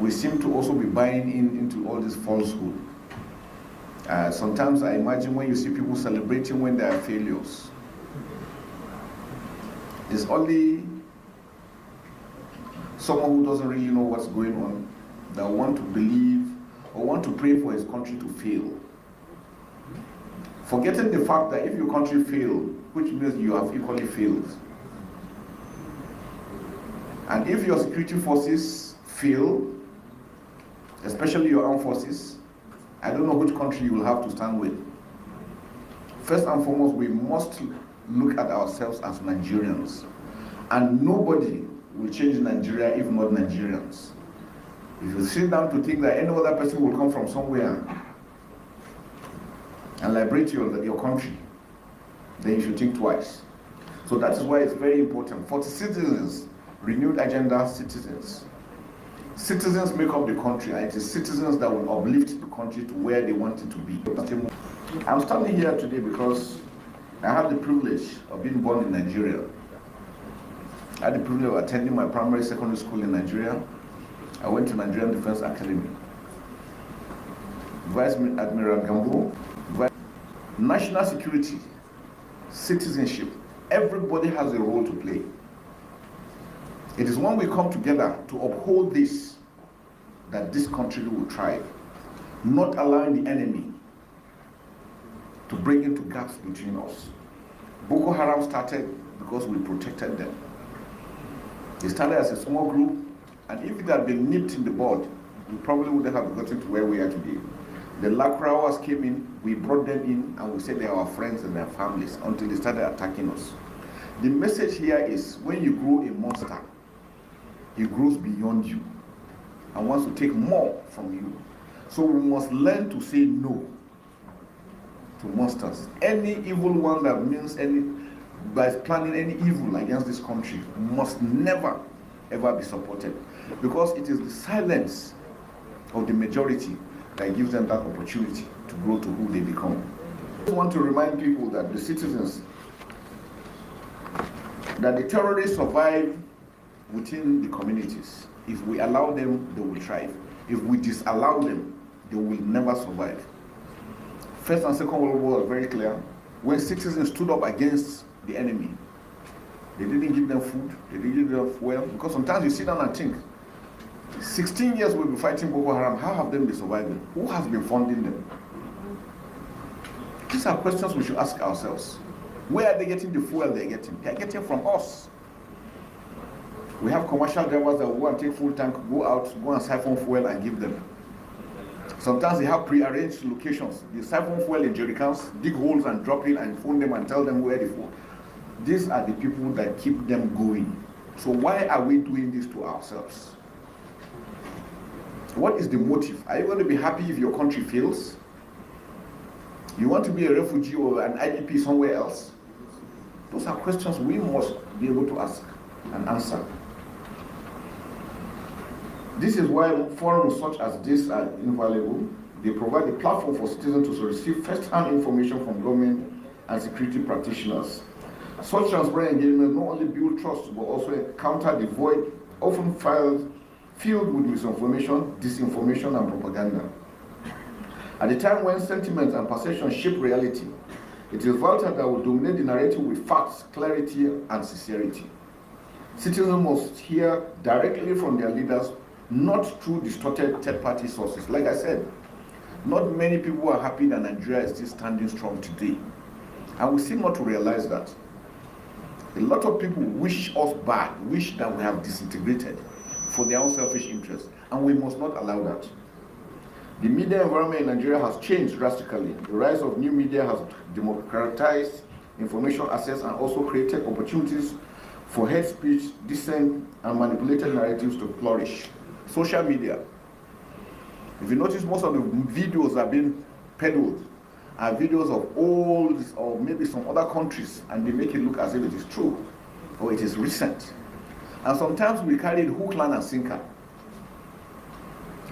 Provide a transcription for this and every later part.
we seem to also be buying into all this falsehood. Sometimes I imagine when you see people celebrating when they are failures, it's only someone who doesn't really know what's going on that want to believe or want to pray for his country to fail. Forgetting the fact that if your country fails, which means you have equally failed. And if your security forces fail, especially your armed forces, I don't know which country you will have to stand with. First and foremost, we must look at ourselves as Nigerians. And nobody will change Nigeria if not Nigerians. If you sit down to think that any other person will come from somewhere and liberate your country, then you should think twice. So that is why it's very important for the citizens, renewed agenda citizens. Citizens make up the country, and it is citizens that will uplift the country to where they want it to be. I'm standing here today because I had the privilege of being born in Nigeria. I had the privilege of attending my primary secondary school in Nigeria. I went to Nigerian Defense Academy. Vice Admiral Gambo, national security, citizenship, everybody has a role to play. It is when we come together to uphold this that this country will thrive, not allowing the enemy to bring into gaps between us. Boko Haram started because we protected them. They started as a small group, and if it had been nipped in the bud, we probably wouldn't have gotten to where we are today. The Lakrawas came in, we brought them in, and we said they are our friends and their families until they started attacking us. The message here is when you grow a monster, it grows beyond you and wants to take more from you. So we must learn to say no to monsters. Any evil one that means by planning any evil against this country must never ever be supported, because it is the silence of the majority that gives them that opportunity to grow to who they become. I just want to remind people that the citizens, that the terrorists survive within the communities. If we allow them, they will thrive. If we disallow them, they will never survive. First and Second World War was very clear. When citizens stood up against the enemy, they didn't give them food, they didn't give them fuel, because sometimes you sit down and think, 16 years we'll be fighting Boko Haram, how have they been surviving? Who has been funding them? These are questions we should ask ourselves. Where are they getting the fuel they're getting? They're getting from us. We have commercial drivers that will go and take full tank, go out, go and siphon fuel and give them. Sometimes they have pre-arranged locations. They siphon fuel in jerrycans, dig holes and drop it and phone them and tell them where they fuel. These are the people that keep them going. So why are we doing this to ourselves? What is the motive? Are you going to be happy if your country fails? You want to be a refugee or an IDP somewhere else? Those are questions we must be able to ask and answer. This is why forums such as this are invaluable. They provide a platform for citizens to receive first-hand information from government and security practitioners. Such transparent engagement not only build trust, but also counter the void, often filled with misinformation, disinformation, and propaganda. At the time when sentiment and perception shape reality, it is vital that we dominate the narrative with facts, clarity, and sincerity. Citizens must hear directly from their leaders, not through distorted third-party sources. Like I said, not many people are happy that Nigeria is still standing strong today. And we seem not to realize that. A lot of people wish us bad, wish that we have disintegrated for their own selfish interests, and we must not allow that. The media environment in Nigeria has changed drastically. The rise of new media has democratized information access and also created opportunities for hate speech, dissent, and manipulated narratives to flourish. Social media. If you notice, most of the videos are being peddled are videos of old or maybe some other countries, and they make it look as if it is true or it is recent. And sometimes we carry the hook, line, and sinker.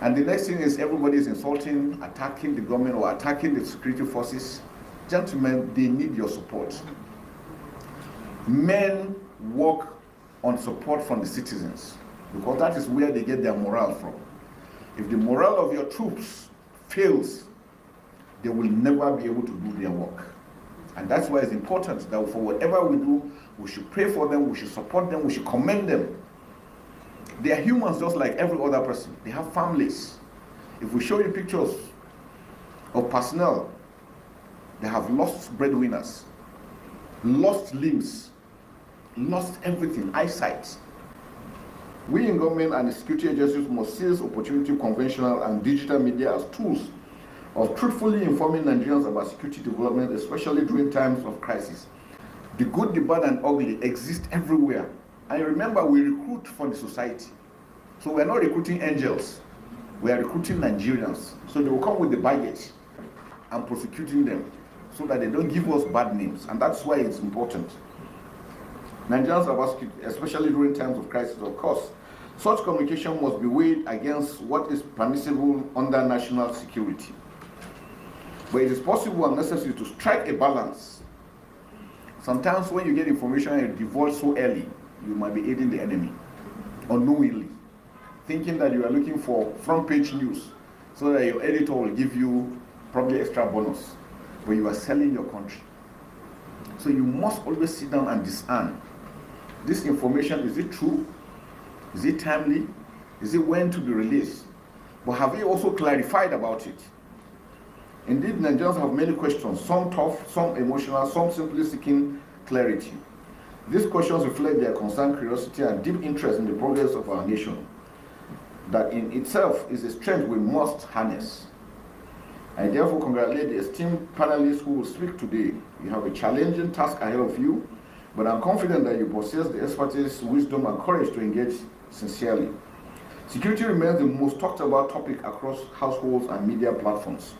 And the next thing is everybody is insulting, attacking the government or attacking the security forces. Gentlemen, they need your support. Men work on support from the citizens because that is where they get their morale from. If the morale of your troops fails, they will never be able to do their work. And that's why it's important that for whatever we do, we should pray for them, we should support them, we should commend them. They are humans just like every other person. They have families. If we show you pictures of personnel, they have lost breadwinners, lost limbs, lost everything, eyesight. We in government and the security agencies must seize opportunity, conventional and digital media as tools of truthfully informing Nigerians about security development, especially during times of crisis. The good, the bad, and ugly exist everywhere. And remember, we recruit for the society. So we're not recruiting angels, we are recruiting Nigerians. So they will come with the baggage and prosecuting them so that they don't give us bad names. And that's why it's important. Nigerians are security, especially during times of crisis, of course. Such communication must be weighed against what is permissible under national security. But it is possible and necessary to strike a balance. Sometimes when you get information and you divulge so early, you might be aiding the enemy unknowingly, thinking that you are looking for front page news so that your editor will give you probably extra bonus, but you are selling your country. So you must always sit down and discern. This information, is it true? Is it timely? Is it when to be released? But have you also clarified about it? Indeed, Nigerians have many questions, some tough, some emotional, some simply seeking clarity. These questions reflect their concern, curiosity, and deep interest in the progress of our nation. That in itself is a strength we must harness. I therefore congratulate the esteemed panelists who will speak today. You have a challenging task ahead of you, but I'm confident that you possess the expertise, wisdom, and courage to engage sincerely. Security remains the most talked about topic across households and media platforms,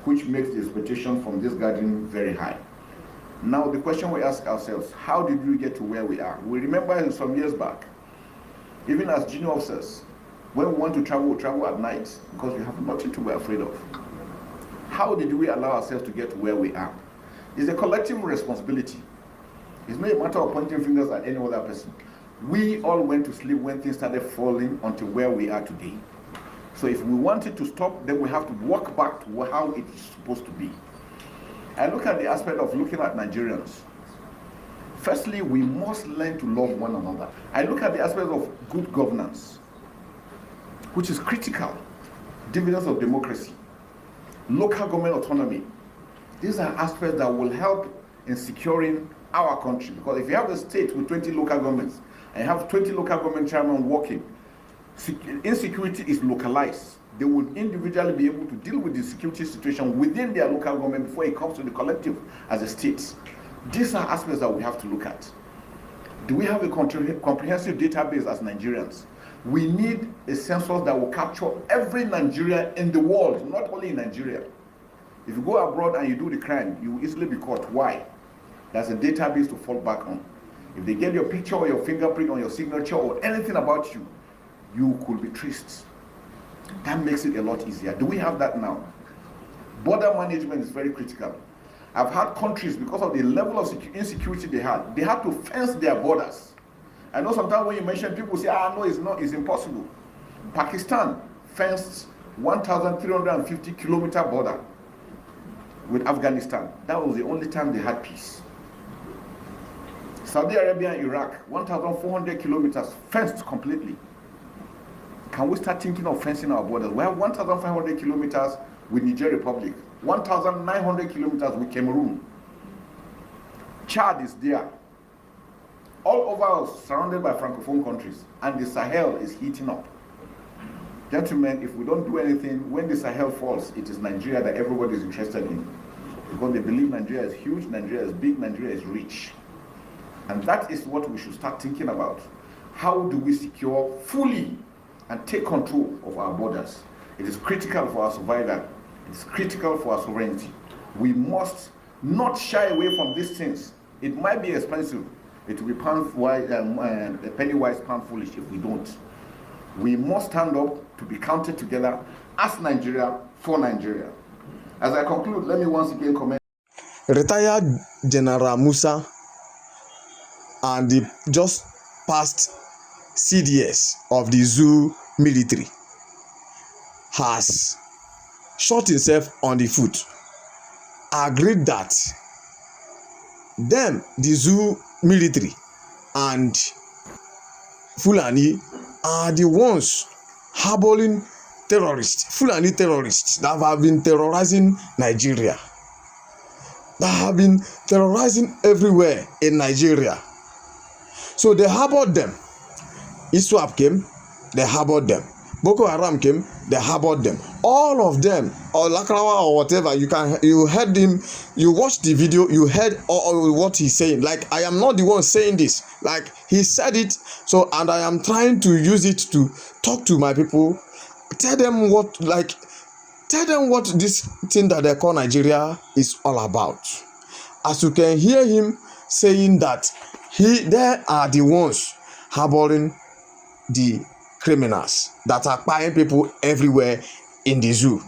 which makes the expectation from this gathering very high. Now the question we ask ourselves, how did we get to where we are? We remember some years back, even as junior officers, when we want to travel, we travel at night because we have nothing to be afraid of. How did we allow ourselves to get to where we are? It's a collective responsibility. It's not a matter of pointing fingers at any other person. We all went to sleep when things started falling until where we are today. So if we want it to stop, then we have to walk back to how it is supposed to be. I look at the aspect of looking at Nigerians. Firstly, we must learn to love one another. I look at the aspect of good governance, which is critical. Dividends of democracy, local government autonomy. These are aspects that will help in securing our country. Because if you have a state with 20 local governments and you have 20 local government chairmen working, insecurity is localized. They will individually be able to deal with the security situation within their local government before it comes to the collective as a state. These are aspects that we have to look at. Do we have a comprehensive database as Nigerians? We need a census that will capture every Nigerian in the world, not only in Nigeria. If you go abroad and you do the crime, you will easily be caught. Why? There's a database to fall back on. If they get your picture or your fingerprint or your signature or anything about you, you could be traced. That makes it a lot easier. Do we have that now? Border management is very critical. I've had countries, because of the level of insecurity they had to fence their borders. I know sometimes when you mention, people say, no, it's not, it's impossible. Pakistan fenced 1,350 kilometer border with Afghanistan. That was the only time they had peace. Saudi Arabia and Iraq, 1,400 kilometers fenced completely. Can we start thinking of fencing our borders? We have 1,500 kilometers with Niger Republic, 1,900 kilometers with Cameroon. Chad is there. All over us, surrounded by Francophone countries, and the Sahel is heating up. Gentlemen, if we don't do anything, when the Sahel falls, it is Nigeria that everybody is interested in. Because they believe Nigeria is huge, Nigeria is big, Nigeria is rich. And that is what we should start thinking about. How do we secure fully and take control of our borders? It is critical for our survival. It is critical for our sovereignty. We must not shy away from these things. It might be expensive. It will be penny wise, pound foolish if we don't. We must stand up to be counted together as Nigeria for Nigeria. As I conclude, let me once again comment. Retired General Musa and the just past CDS of the Zoo military has shot himself on the foot, agreed that them, the zoo military and Fulani, are the ones harboring terrorists, Fulani terrorists that have been terrorizing Nigeria, that have been terrorizing everywhere in Nigeria. So they harbored them. ISWAP came, they harbored them. Boko Haram came, they harbored them. All of them, or Lakrawa or whatever, you heard him, you watched the video, you heard all what he's saying. Like, I am not the one saying this. Like, he said it, so, and I am trying to use it to talk to my people, tell them what this thing that they call Nigeria is all about. As you can hear him saying that they are the ones harboring the criminals that are buying people everywhere in the zoo.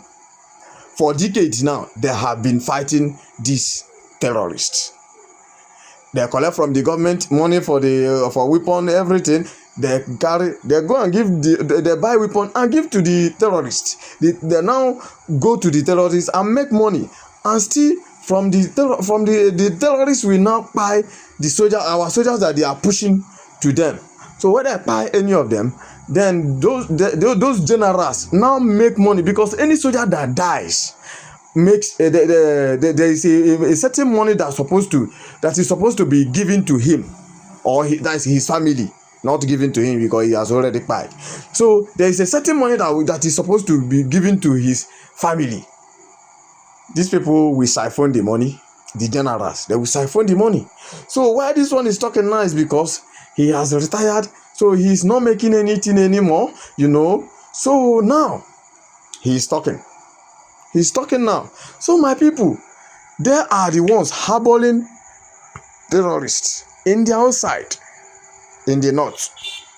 For decades now, they have been fighting these terrorists. They collect from the government money for weapon, everything. They go and they buy weapon and give to the terrorists. They now go to the terrorists and make money, and still from the terrorists will now buy our soldiers that they are pushing to them. So when they buy any of them, then those generals now make money, because any soldier that dies makes there is a certain money that is supposed to be given to him, or that is his family, not given to him because he has already died. So there is a certain money that is supposed to be given to his family. These people will siphon the money. The generals, they will siphon the money. So why this one is talking now is because he has retired, so he's not making anything anymore, So now he's talking now. So my people, they are the ones harboring terrorists in their own side, in the north,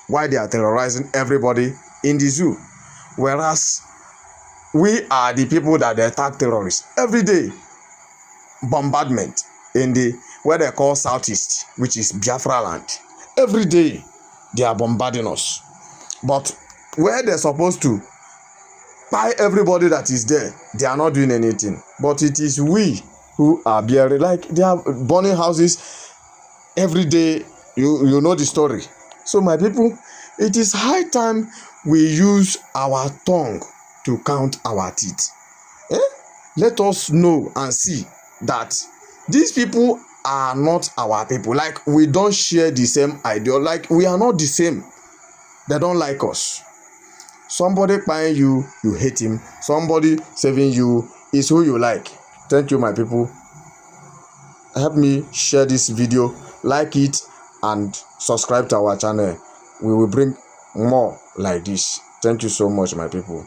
while they are terrorizing everybody in the zoo. Whereas we are the people that they attack terrorists every day. Bombardment in where they call Southeast, which is Biafra land. Every day they are bombarding us. But where they're supposed to buy everybody that is there, they are not doing anything. But it is we who are bearing, like they are burning houses every day. You know the story. So my people, it is high time we use our tongue to count our teeth. Let us know and see that these people are not our people. Like, we don't share the same idea. Like, we are not the same. They don't like us. Somebody buying you, you hate him. Somebody saving you is who you like. Thank you, my people. Help me share this video, like it, and subscribe to our channel. We will bring more like this. Thank you so much, my people.